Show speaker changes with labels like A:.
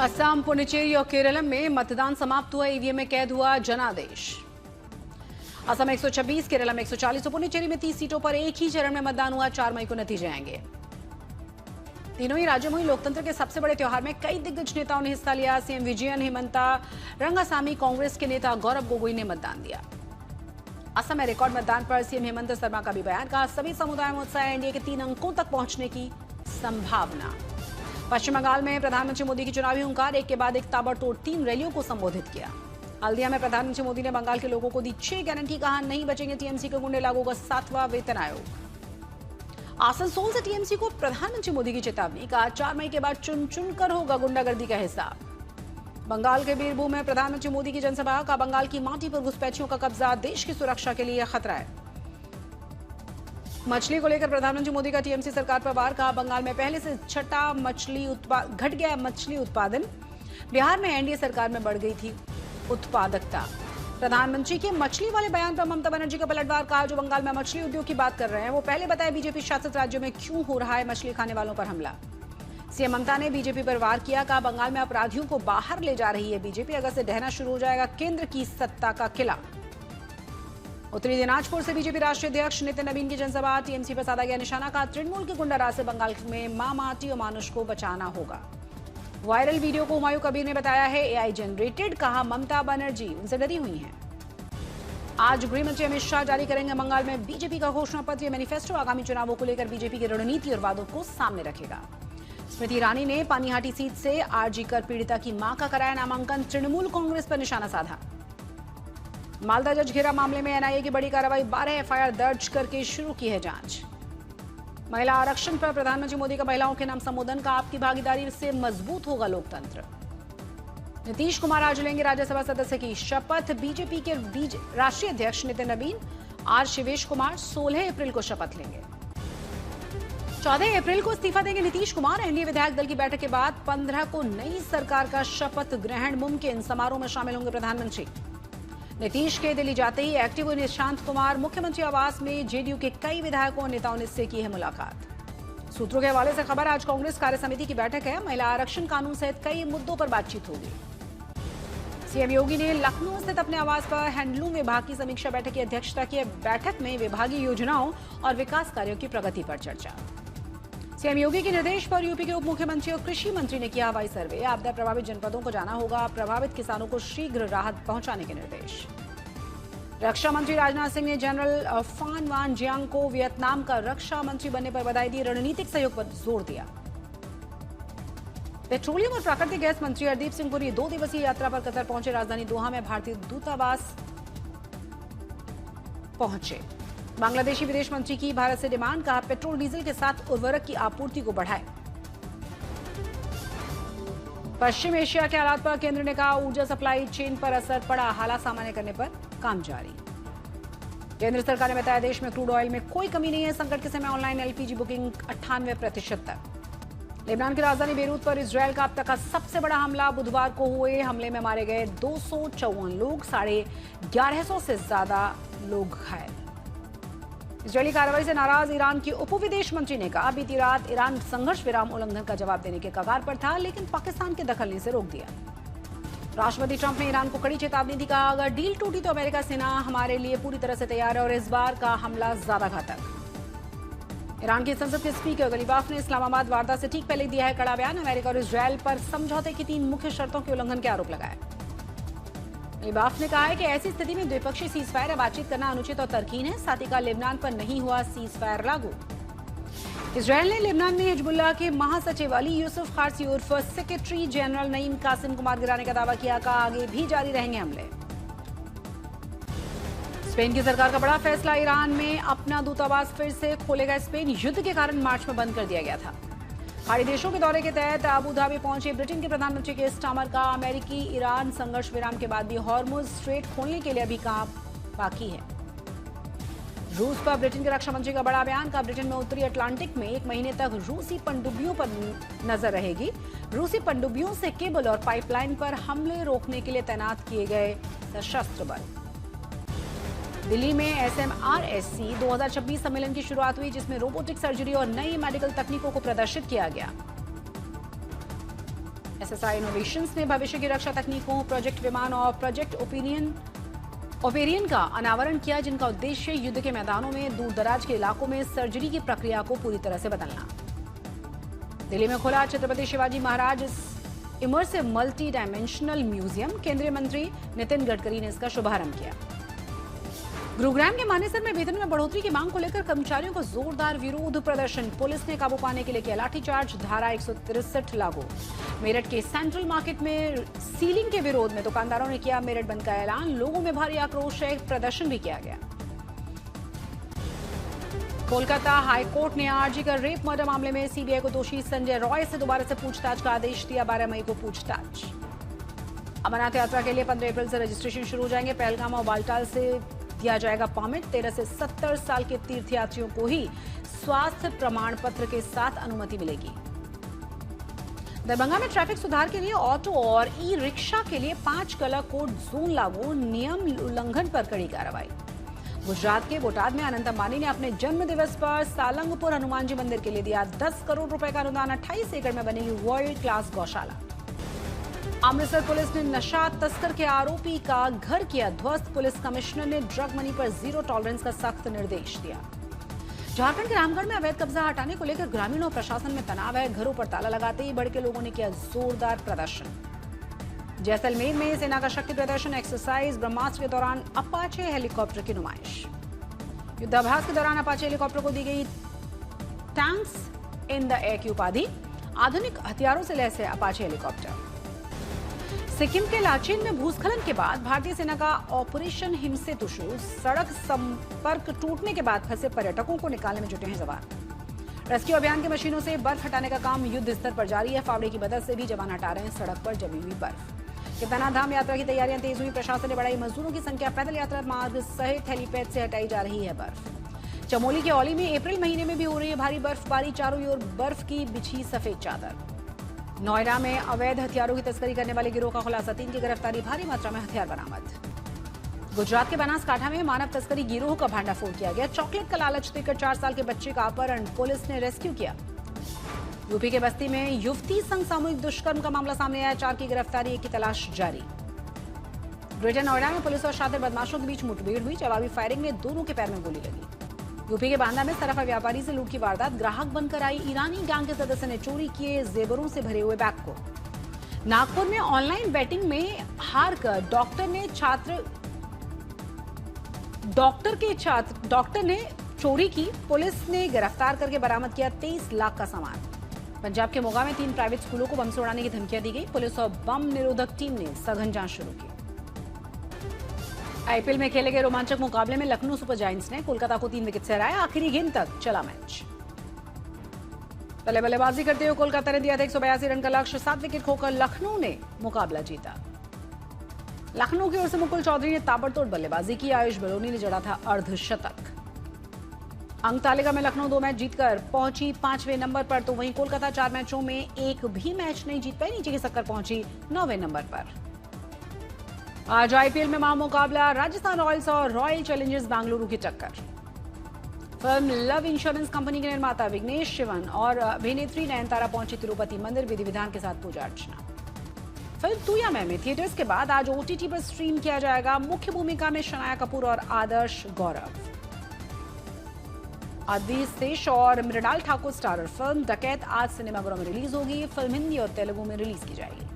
A: असम, पुडुचेरी और केरलम में मतदान समाप्त हुआ। ईवीएम में कैद हुआ जनादेश। असम 126, केरला में 140 और पुडुचेरी में 30 सीटों पर एक ही चरण में मतदान हुआ। 4 मई को नतीजे आएंगे। तीनों ही राज्यों में हुई लोकतंत्र के सबसे बड़े त्योहार में कई दिग्गज नेताओं ने हिस्सा लिया। सीएम विजयन, हेमंता रंगासामी, कांग्रेस के नेता गौरव गोगोई ने मतदान दिया। असम में रिकॉर्ड मतदान पर सीएम हेमंत शर्मा का भी बयान। कहा, सभी समुदायों में उत्साह है, एनडीए के 3 अंकों तक पहुंचने की संभावना। पश्चिम बंगाल में प्रधानमंत्री मोदी की चुनावी हुंकार, एक के बाद एक ताबड़तोड़ 3 रैलियों को संबोधित किया। हल्दिया में प्रधानमंत्री मोदी ने बंगाल के लोगों को दी 6 गारंटी। कहा, नहीं बचेंगे टीएमसी के गुंडे, लागू होगा 7वां वेतन आयोग। आसनसोल से टीएमसी को प्रधानमंत्री मोदी की चेतावनी। कहा, 4 मई के बाद चुन चुन कर होगा गुंडागर्दी का हिसाब। बंगाल के बीरभूम में प्रधानमंत्री मोदी की जनसभा। का बंगाल की माटी पर घुसपैठियों का कब्जा देश की सुरक्षा के लिए खतरा है। मछली को लेकर प्रधानमंत्री मोदी का टीएमसी सरकार पर वार। कहा, बंगाल में पहले से घट गया मछली उत्पादन। बिहार में एनडीए सरकार में बढ़ गई थी उत्पादकता। प्रधानमंत्री के मछली वाले बयान पर ममता बनर्जी का पलटवार। कहा, जो बंगाल में मछली उद्योग की बात कर रहे हैं वो पहले बताए बीजेपी शासित राज्यों में क्यों हो रहा है मछली खाने वालों पर हमला। सीएम ममता ने बीजेपी पर वार किया। कहा, बंगाल में अपराधियों को बाहर ले जा रही है बीजेपी। अगस्त से ढहना शुरू हो जाएगा केंद्र की सत्ता का किला। उत्तरी दिनाजपुर से बीजेपी राष्ट्रीय अध्यक्ष नितिन नवीन की जनसभा। टीएमसी पर साधा गया निशाना। का तृणमूल के गुंडाराज से बंगाल में मां माटी और मानुष को बचाना होगा। वायरल वीडियो को हुमायूं कबीर ने बताया है एआई जनरेटेड। कहा, ममता बनर्जी उनसे डरी हुई हैं। आज गृह मंत्री अमित शाह जारी करेंगे बंगाल में बीजेपी का घोषणा पत्र। मैनिफेस्टो आगामी चुनावों को लेकर बीजेपी की रणनीति और वादों को सामने रखेगा। स्मृति ईरानी ने पानीहाटी सीट से आरजी कर पीड़िता की मां का कराया नामांकन। तृणमूल कांग्रेस पर निशाना साधा। मालदा जजखेरा मामले में एनआईए की बड़ी कार्रवाई। 12 एफआईआर दर्ज करके शुरू की है जांच। महिला आरक्षण पर प्रधानमंत्री मोदी का महिलाओं के नाम संबोधन। का, आपकी भागीदारी से मजबूत होगा लोकतंत्र। नीतीश कुमार आज लेंगे राज्यसभा सदस्य की शपथ। बीजेपी के राष्ट्रीय अध्यक्ष नितिन नवीन, आज शिवेश कुमार 16 अप्रैल को शपथ लेंगे। 14 अप्रैल को इस्तीफा देंगे नीतीश कुमार। एनडीए विधायक दल की बैठक के बाद 15 को नई सरकार का शपथ ग्रहण मुमकिन। समारोह में शामिल होंगे प्रधानमंत्री। नीतीश के दिल्ली जाते ही एक्टिव हुए निशांत कुमार। मुख्यमंत्री आवास में जेडीयू के कई विधायकों और नेताओं ने इससे की है मुलाकात। सूत्रों के हवाले से खबर, आज कांग्रेस कार्य समिति की बैठक है। महिला आरक्षण कानून सहित कई मुद्दों पर बातचीत होगी। सीएम योगी ने लखनऊ स्थित अपने आवास पर हैंडलूम विभाग की समीक्षा बैठक की अध्यक्षता की। बैठक में विभागीय योजनाओं और विकास कार्यों की प्रगति पर चर्चा। सीएम योगी के निर्देश पर यूपी के उप मुख्यमंत्री और कृषि मंत्री ने किया हवाई सर्वे। आपदा प्रभावित जनपदों को जाना होगा। प्रभावित किसानों को शीघ्र राहत पहुंचाने के निर्देश। रक्षा मंत्री राजनाथ सिंह ने जनरल फान वान जियांग को वियतनाम का रक्षा मंत्री बनने पर बधाई दी। रणनीतिक सहयोग पर जोर दिया। पेट्रोलियम और प्राकृतिक गैस मंत्री हरदीप सिंह पुरी 2 दिवसीय यात्रा पर कतर पहुंचे। राजधानी दोहा में भारतीय दूतावास पहुंचे। बांग्लादेशी विदेश मंत्री की भारत से डिमांड। कहा, पेट्रोल डीजल के साथ उर्वरक की आपूर्ति को बढ़ाए। पश्चिम एशिया के हालात पर केंद्र ने कहा, ऊर्जा सप्लाई चेन पर असर पड़ा। हालात सामान्य करने पर काम जारी। केंद्र सरकार ने बताया, देश में क्रूड ऑयल में कोई कमी नहीं है। संकट के समय ऑनलाइन एलपीजी बुकिंग 98% तक। लेबनान की राजधानी बेरूत पर इजरायल का अब तक का सबसे बड़ा हमला। बुधवार को हुए हमले में मारे गए 254 लोग, 1150 से ज्यादा लोग घायल। इजरायली कार्रवाई से नाराज ईरान की उप विदेश मंत्री ने कहा, बीती रात ईरान संघर्ष विराम उल्लंघन का जवाब देने के कगार पर था, लेकिन पाकिस्तान के दखल ने इसे रोक दिया। राष्ट्रपति ट्रंप ने ईरान को कड़ी चेतावनी दी। कहा, अगर डील टूटी तो अमेरिका सेना हमारे लिए पूरी तरह से तैयार है और इस बार का हमला ज्यादा घातक। ईरान की संसद के स्पीकर गलीबाफ ने इस्लामाबाद वार्ता से ठीक पहले दिया है कड़ा बयान। अमेरिका और इजरायल पर समझौते की 3 मुख्य शर्तों के उल्लंघन के आरोप लगाए। गलीबाफ ने कहा है कि ऐसी स्थिति में द्विपक्षीय सीजफायर या बातचीत करना अनुचित और तर्कहीन है। साथ ही कहा, लेबनान पर नहीं हुआ सीजफायर लागू। इजरायल ने लेबनान में हिजबुल्लाह के महासचिव अली यूसुफ खारसी उर्फ सेक्रेटरी जनरल नईम कासिम को मार गिराने का दावा किया। कहा, आगे भी जारी रहेंगे हमले। स्पेन की सरकार का बड़ा फैसला। ईरान में अपना दूतावास फिर से खोलेगा। स्पेन युद्ध के कारण मार्च में बंद कर दिया गया था। खाड़ी देशों के दौरे के तहत अबू धाबी पहुंचे ब्रिटेन के प्रधानमंत्री के स्टामर। का, अमेरिकी ईरान संघर्ष विराम के बाद भी हॉर्मुज स्ट्रेट खोलने के लिए अभी काम बाकी है। रूस पर ब्रिटेन के रक्षा मंत्री का बड़ा बयान। का, ब्रिटेन में उत्तरी अटलांटिक में 1 महीने तक रूसी पनडुब्बियों पर नजर रहेगी। रूसी पनडुब्बियों से केबल और पाइपलाइन पर हमले रोकने के लिए तैनात किए गए सशस्त्र बल। दिल्ली में SMRSC 2026 सम्मेलन की शुरुआत हुई, जिसमें रोबोटिक सर्जरी और नई मेडिकल तकनीकों को प्रदर्शित किया गया। एसएसआई इनोवेशंस ने भविष्य की रक्षा तकनीकों, प्रोजेक्ट विमान और प्रोजेक्ट ओपेरियन का अनावरण किया, जिनका उद्देश्य युद्ध के मैदानों में दूर दराज के इलाकों में सर्जरी की प्रक्रिया को पूरी तरह से बदलना। दिल्ली में खुला Chhatrapati Shivaji Maharaj immersive multi dimensional museum, केंद्रीय मंत्री नितिन गडकरी ने इसका शुभारंभ किया। गुरुग्राम के मानेसर में वेतन में बढ़ोतरी की मांग को लेकर कर्मचारियों का जोरदार विरोध प्रदर्शन, पुलिस ने काबू पाने के लिए किया लाठीचार्ज, धारा 163 लागू। मेरठ के सेंट्रल मार्केट में सीलिंग के विरोध में दुकानदारों ने किया मेरठ बंद का ऐलान, लोगों में भारी आक्रोश है, प्रदर्शन भी किया गया। कोलकाता हाईकोर्ट ने आरजी का रेप मर्डर मामले में सीबीआई को दोषी संजय रॉय से दोबारा से पूछताछ का आदेश दिया, 12 मई को पूछताछ। अमरनाथ यात्रा के लिए 15 अप्रैल से रजिस्ट्रेशन शुरू हो जाएंगे, पहलगाम और बालटाल से दिया जाएगा परमिट। 13 से 70 साल के तीर्थयात्रियों को ही स्वास्थ्य प्रमाण पत्र के साथ अनुमति मिलेगी। दरभंगा में ट्रैफिक सुधार के लिए ऑटो और ई रिक्शा के लिए 5 कलर कोड जोन लागू, नियम उल्लंघन पर कड़ी कार्रवाई। गुजरात के बोटाद में अनंत अंबानी ने अपने जन्म दिवस पर सालंगपुर हनुमान जी मंदिर के लिए दिया 10 करोड़ रुपए का अनुदान, 28 एकड़ में बनेगी वर्ल्ड क्लास गौशाला। अमृतसर पुलिस ने नशा तस्कर के आरोपी का घर किया ध्वस्त, पुलिस कमिश्नर ने ड्रग मनी पर जीरो टॉलरेंस का सख्त निर्देश दिया। झारखंड के रामगढ़ में अवैध कब्जा हटाने को लेकर ग्रामीणों और प्रशासन में तनाव है, घरों पर ताला लगाते ही भड़के लोगों ने किया जोरदार प्रदर्शन। जैसलमेर में सेना का शक्ति प्रदर्शन, एक्सरसाइज ब्रह्मास्त्र के दौरान अपाचे हेलीकॉप्टर की नुमाइश। युद्धाभ्यास के दौरान अपाचे हेलीकॉप्टर को दी गई टैंक्स इन द एयर की उपाधि, आधुनिक हथियारों से लैस है अपाचे हेलीकॉप्टर। सिक्किम के लाचेन में भूस्खलन के बाद भारतीय सेना का ऑपरेशन हिमसेतु शुरू, सड़क संपर्क टूटने के बाद फंसे पर्यटकों को निकालने में जुटे हैं जवान। रेस्क्यू अभियान की मशीनों से बर्फ हटाने का काम युद्ध स्तर पर जारी है, फावड़े की मदद से भी जवान हटा रहे हैं सड़क पर जमी हुई बर्फ। केदारनाथ धाम यात्रा की तैयारियां तेज हुई, प्रशासन ने बढ़ाई मजदूरों की संख्या, पैदल यात्रा मार्ग सहित हेलीपैड से हटाई जा रही है बर्फ। चमोली के औली में अप्रैल महीने में भी हो रही है भारी बर्फबारी, चारों ओर बर्फ की बिछी सफेद चादर। नोएडा में अवैध हथियारों की तस्करी करने वाले गिरोह का खुलासा, 3 की गिरफ्तारी, भारी मात्रा में हथियार बरामद। गुजरात के बनासकांठा में मानव तस्करी गिरोह का भांडाफोड़ किया गया, चॉकलेट का लालच देकर 4 साल के बच्चे का अपहरण, पुलिस ने रेस्क्यू किया। यूपी के बस्ती में युवती संग सामूहिक दुष्कर्म का मामला सामने आया, 4 की गिरफ्तारी, 1 की तलाश जारी। ग्रेटर नोएडा में पुलिस और शातिर बदमाशों के बीच मुठभेड़ हुई, जवाबी फायरिंग में दोनों के पैर में गोली लगी। यूपी के बांदा में सराफा व्यापारी से लूट की वारदात, ग्राहक बनकर आई ईरानी गैंग के सदस्य ने चोरी किए जेवरों से भरे हुए बैग को। नागपुर में ऑनलाइन बैटिंग में हार कर डॉक्टर ने चोरी की, पुलिस ने गिरफ्तार करके बरामद किया 23 लाख का सामान। पंजाब के मोगा में 3 प्राइवेट स्कूलों को बम से उड़ाने की धमकियां दी गई, पुलिस और बम निरोधक टीम ने सघन जांच शुरू की। आईपीएल में खेले गए रोमांचक मुकाबले में लखनऊ सुपर जायंट्स ने कोलकाता को 3 विकेट से हराया, आखिरी गेंद तक चला मैच। पहले बल्लेबाजी करते हुए कोलकाता ने दिया था 182 रन का लक्ष्य, 7 विकेट खोकर लखनऊ ने मुकाबला जीता। लखनऊ की ओर से मुकुल चौधरी ने ताबड़तोड़ बल्लेबाजी की, आयुष बलोनी ने जड़ा था अर्धशतक। अंक तालिका में लखनऊ 2 मैच जीतकर पहुंची 5वें नंबर पर, तो वहीं कोलकाता 4 मैचों में एक भी मैच नहीं जीत पाई, नीचे की सक्कर पहुंची 9वें नंबर पर। आज आईपीएल में महामुकाबला, राजस्थान रॉयल्स और रॉयल चैलेंजर्स बेंगलुरु की टक्कर। फिल्म लव इंश्योरेंस कंपनी के निर्माता विघ्नेश शिवन और अभिनेत्री नयनतारा पहुंची तिरुपति मंदिर, विधि विधान के साथ पूजा अर्चना। फिल्म तू या मैं में थिएटर्स के बाद आज ओटीटी पर स्ट्रीम किया जाएगा, मुख्य भूमिका में शनाया कपूर और आदर्श गौरव। आदित्य शेष और मृणाल ठाकुर स्टारर फिल्म डकैत आज सिनेमाघरों में रिलीज होगी, फिल्म हिंदी और तेलुगु में रिलीज की जाएगी।